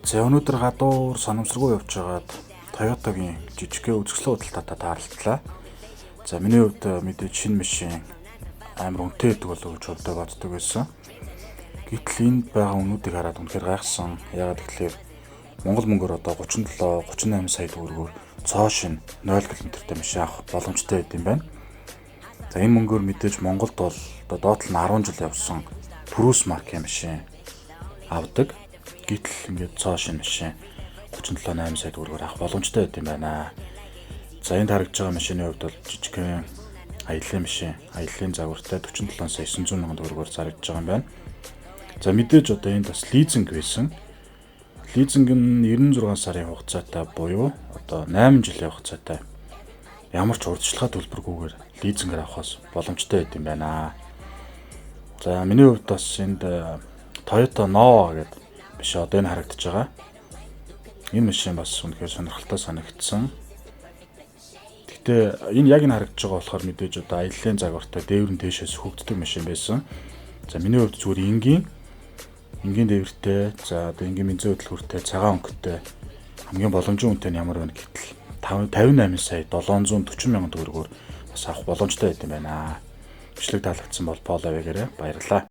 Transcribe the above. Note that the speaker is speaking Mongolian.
За өнөөдөр гадуур санамсаргүй явж байгаад Toyota-гийн жижигхэн үзэсгэлэн худалдаатай таарлалаа. За миний хувьд мэдээж шинэ машин амар үнэтэй гэдэг болов уу гэж хувьдаа боддог байсан. Гэтэл энд байгаа үнүүдийг хараад үнэхээр гайхсан. Яагаад гэвэл Монгол мөнгөөр одоо 37-38 сая төгрөгөөр цоо шин 0 км-тэй машин авах боломжтой байд юм байна. За энэ мөнгөөр мэдээж Монголд бол одоо доотлол нь 10 жил явсан Purus маркийн машин авдаг. Гэтэл ингээд цоо шин машин 37-8 сая төгрөгөөр авах боломжтой байд юм байна. За энд харагдж байгаа машины хувьд бол жижигхэн аяллаа машин, аяллаа загвартай 47 сая 900 мянган төгрөгөөр зарагдж байгаа юм байна. За мэдээж одоо энд бас лизинг байсан. Лизинг нь 96 сарын хугацаатай буюу одоо 8 жилийн хугацаатай ямар ч урьдчилгаа төлбөргүйгээр лизингээр авахаас боломжтой байд юм байна. За миний хувьд бас энд Toyota Nova гэдэг машин одоо энэ харагдаж байгаа. Энэ машин бас үнэхээр сонирхолтой санагдсан. Гэхдээ энэ яг энэ харагдаж байгаа болохоор мэдээж одоо аяллаа загвартай дээврэн дээшээс хөгддөг машин байсан. За миний хувьд зүгээр энгийн дээвэртэй, за одоо энгийн бензин хөдөлгөөртэй, цагаан өнгөтэй хамгийн боломжтой үнэтэй нь ямар байна гэтэл 58 сая 740 мянган төгрөгөөр бас авах боломжтой байт юм байна. Бичлэг таалагдсан бол follow хийгээрэй. Баярлалаа.